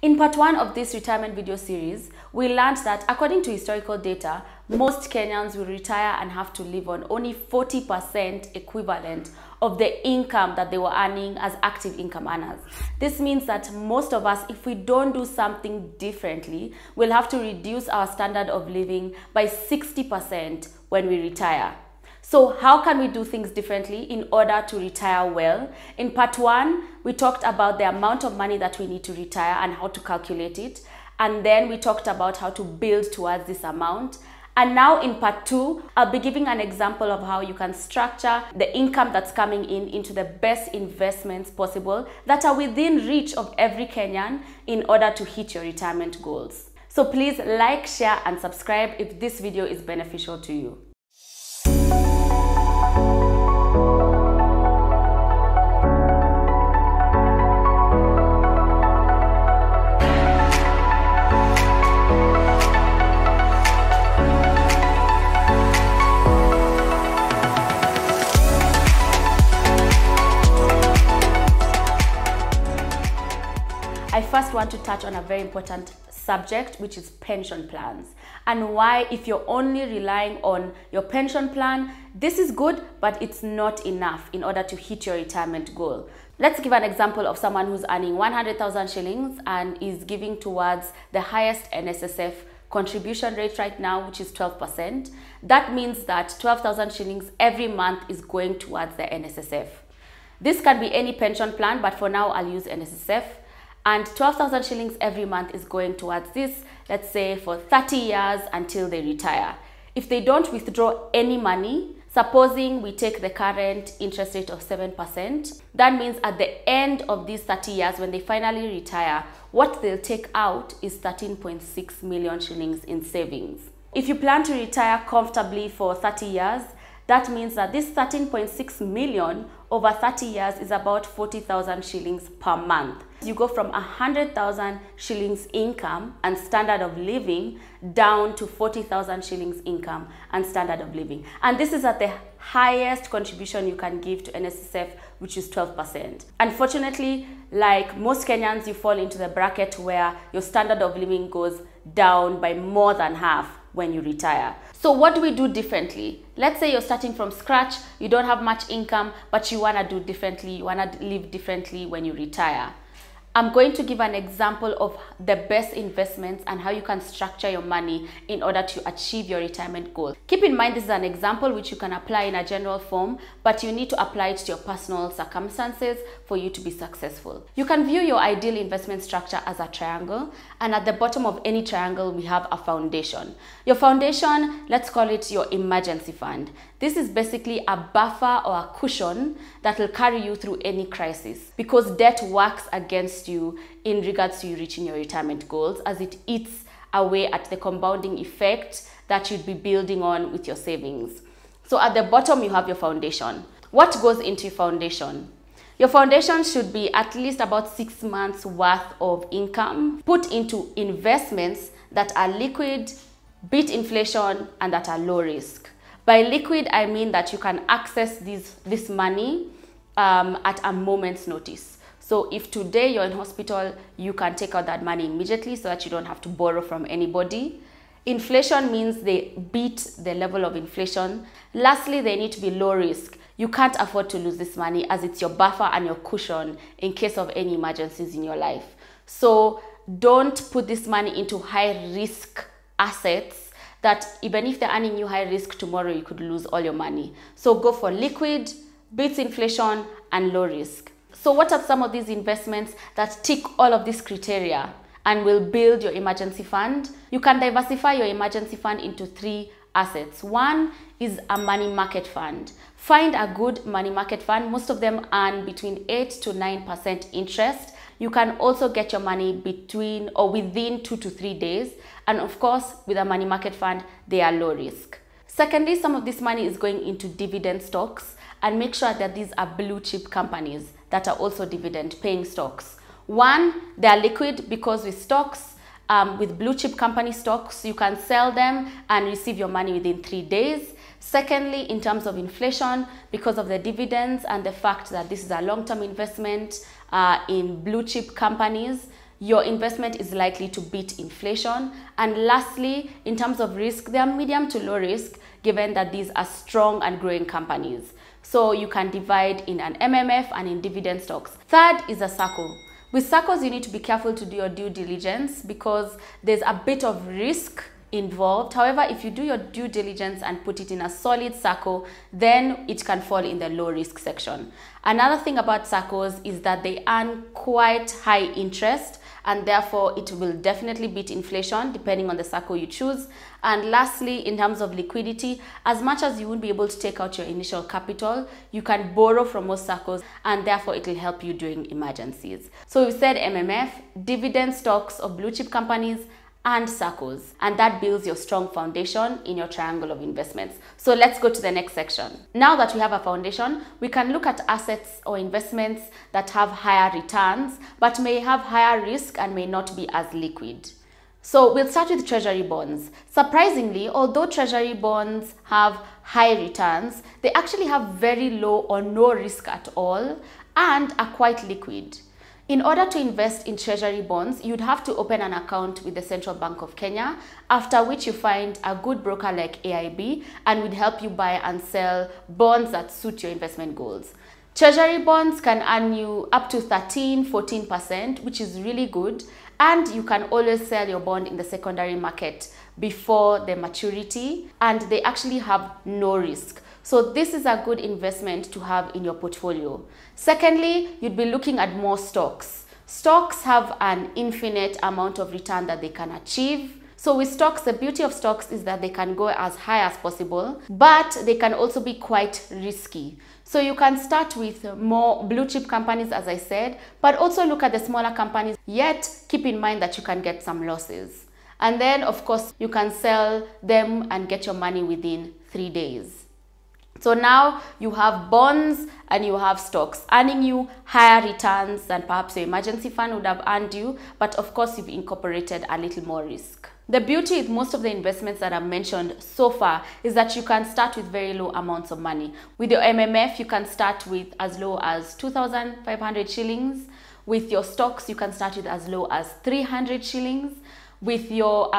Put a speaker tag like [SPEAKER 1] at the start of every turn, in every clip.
[SPEAKER 1] In part 1 of this retirement video series, we learned that according to historical data, most Kenyans will retire and have to live on only 40% equivalent of the income that they were earning as active income earners. This means that most of us, if we don't do something differently, will have to reduce our standard of living by 60% when we retire. So how can we do things differently in order to retire well? In part 1, we talked about the amount of money that we need to retire and how to calculate it. And then we talked about how to build towards this amount. And now in part 2, I'll be giving an example of how you can structure the income that's coming in into the best investments possible that are within reach of every Kenyan in order to hit your retirement goals. So please like, share, and subscribe if this video is beneficial to you. I first want to touch on a very important subject, which is pension plans, and why, if you're only relying on your pension plan, this is good, but it's not enough in order to hit your retirement goal. Let's give an example of someone who's earning 100,000 shillings and is giving towards the highest NSSF contribution rate right now, which is 12%. That means that 12,000 shillings every month is going towards the NSSF. This can be any pension plan, but for now I'll use NSSF. And 12,000 shillings every month is going towards this, let's say for 30 years until they retire. If they don't withdraw any money, supposing we take the current interest rate of 7%, that means at the end of these 30 years, when they finally retire, what they'll take out is 13.6 million shillings in savings. If you plan to retire comfortably for 30 years, that means that this 13.6 million over 30 years is about 40,000 shillings per month. You go from 100,000 shillings income and standard of living down to 40,000 shillings income and standard of living. And this is at the highest contribution you can give to NSSF, which is 12%. Unfortunately, like most Kenyans, you fall into the bracket where your standard of living goes down by more than half when you retire. So what do we do differently? Let's say you're starting from scratch, you don't have much income, but you want to do differently, you want to live differently when you retire. I'm going to give an example of the best investments and how you can structure your money in order to achieve your retirement goal. Keep in mind, this is an example which you can apply in a general form, but you need to apply it to your personal circumstances for you to be successful. You can view your ideal investment structure as a triangle, and at the bottom of any triangle, we have a foundation. Your foundation, let's call it your emergency fund. This is basically a buffer or a cushion that will carry you through any crisis, because debt works against you in regards to you reaching your retirement goals, as it eats away at the compounding effect that you'd be building on with your savings. So at the bottom, you have your foundation. What goes into your foundation? Your foundation should be at least about 6 months worth of income put into investments that are liquid, beat inflation, and that are low risk. By liquid, I mean that you can access this money at a moment's notice. So if today you're in hospital, you can take out that money immediately so that you don't have to borrow from anybody. Inflation means they beat the level of inflation. Lastly, they need to be low risk. You can't afford to lose this money, as it's your buffer and your cushion in case of any emergencies in your life. So don't put this money into high risk assets that even if they're earning you high risk, tomorrow you could lose all your money. So go for liquid, beats inflation, and low risk. So what are some of these investments that tick all of these criteria and will build your emergency fund? You can diversify your emergency fund into 3 assets. One is a money market fund. Find a good money market fund. Most of them earn between 8 to 9% interest. You can also get your money between or within 2 to 3 days. And of course, with a money market fund, they are low risk. Secondly, some of this money is going into dividend stocks, and make sure that these are blue chip companies that are also dividend paying stocks. One, they are liquid, because with stocks, with blue chip company stocks, you can sell them and receive your money within 3 days. Secondly, in terms of inflation, because of the dividends and the fact that this is a long-term investment in blue chip companies, your investment is likely to beat inflation. And lastly, in terms of risk, they are medium to low risk, given that these are strong and growing companies. So you can divide in an MMF and in dividend stocks. Third is a Sacco. With Saccos, you need to be careful to do your due diligence because there's a bit of risk involved. However, if you do your due diligence and put it in a solid Sacco, then it can fall in the low risk section. Another thing about Saccos is that they earn quite high interest, and therefore it will definitely beat inflation depending on the Sacco you choose. And lastly, in terms of liquidity, as much as you won't be able to take out your initial capital, you can borrow from most Saccos, and therefore it will help you during emergencies. So we've said MMF, dividend stocks of blue chip companies, and Saccos, and that builds your strong foundation in your triangle of investments. So let's go to the next section. Now that we have a foundation, we can look at assets or investments that have higher returns but may have higher risk and may not be as liquid. So we'll start with Treasury bonds. Surprisingly, although Treasury bonds have high returns, they actually have very low or no risk at all and are quite liquid. In order to invest in Treasury bonds, you'd have to open an account with the Central Bank of Kenya, after which you find a good broker like AIB and would help you buy and sell bonds that suit your investment goals. Treasury bonds can earn you up to 13–14%, which is really good, and you can always sell your bond in the secondary market before the maturity, and they actually have no risk. So this is a good investment to have in your portfolio. Secondly, you'd be looking at more stocks. Stocks have an infinite amount of return that they can achieve. So with stocks, the beauty of stocks is that they can go as high as possible, but they can also be quite risky. So you can start with more blue chip companies, as I said, but also look at the smaller companies, yet keep in mind that you can get some losses. And then, of course, you can sell them and get your money within 3 days. So now you have bonds and you have stocks earning you higher returns than perhaps your emergency fund would have earned you, but of course you've incorporated a little more risk. The beauty with most of the investments that I've mentioned so far is that you can start with very low amounts of money. With your MMF, you can start with as low as 2,500 shillings. With your stocks, you can start with as low as 300 shillings. With your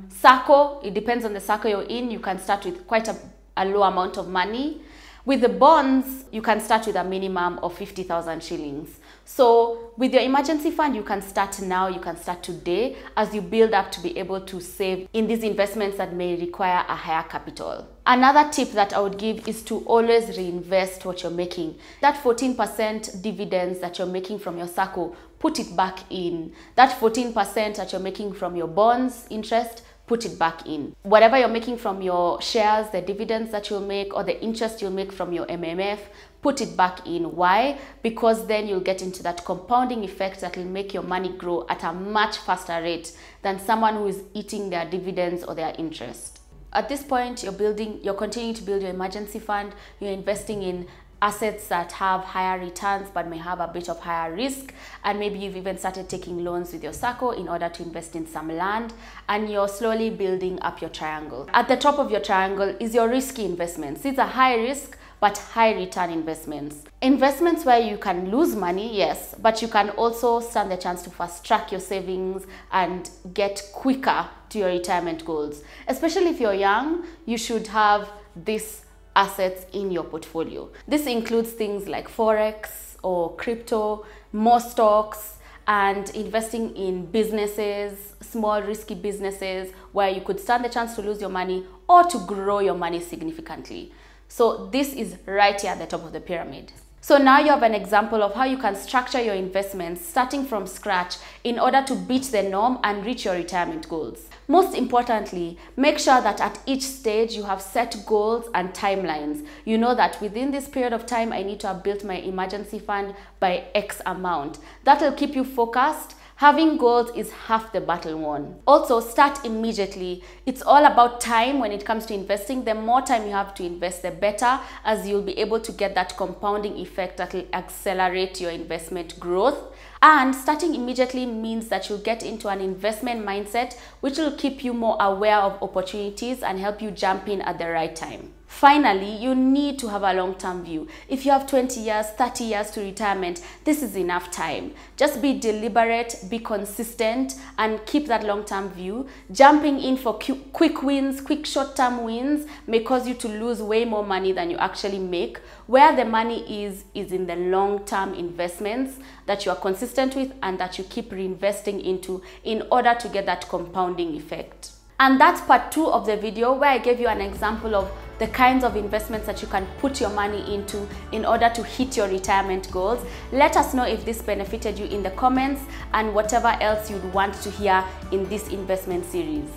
[SPEAKER 1] Sacco, it depends on the Sacco you're in, you can start with quite a low amount of money. With the bonds, you can start with a minimum of 50,000 shillings. So with your emergency fund, you can start now, you can start today as you build up to be able to save in these investments that may require a higher capital. Another tip that I would give is to always reinvest what you're making. That 14% dividends that you're making from your Sacco, put it back in. That 14% that you're making from your bonds interest, put it back in. Whatever you're making from your shares, the dividends that you'll make or the interest you'll make from your MMF, put it back in. Why? Because then you'll get into that compounding effect that will make your money grow at a much faster rate than someone who is eating their dividends or their interest. At this point, you're continuing to build your emergency fund, you're investing in assets that have higher returns but may have a bit of higher risk, and maybe you've even started taking loans with your Sacco in order to invest in some land, and you're slowly building up your triangle. At the top of your triangle is your risky investments. These are high risk but high return investments. Investments where you can lose money, yes, but you can also stand the chance to fast track your savings and get quicker to your retirement goals. Especially if you're young, you should have this assets in your portfolio. This includes things like Forex or crypto, more stocks, and investing in businesses, small risky businesses where you could stand the chance to lose your money or to grow your money significantly. So this is right here at the top of the pyramid. So now you have an example of how you can structure your investments starting from scratch in order to beat the norm and reach your retirement goals. Most importantly, make sure that at each stage you have set goals and timelines. You know that within this period of time, I need to have built my emergency fund by X amount. That will keep you focused. Having goals is half the battle won. Also, start immediately. It's all about time when it comes to investing. The more time you have to invest, the better, as you'll be able to get that compounding effect that will accelerate your investment growth. And starting immediately means that you'll get into an investment mindset, which will keep you more aware of opportunities and help you jump in at the right time. Finally, you need to have a long-term view. If you have 20 years, 30 years to retirement, this is enough time. Just be deliberate, be consistent, and keep that long-term view. Jumping in for quick wins, quick short-term wins may cause you to lose way more money than you actually make. Where the money is in the long-term investments that you are consistent with and that you keep reinvesting into in order to get that compounding effect. And that's part 2 of the video, where I gave you an example of the kinds of investments that you can put your money into in order to hit your retirement goals. Let us know if this benefited you in the comments and whatever else you'd want to hear in this investment series.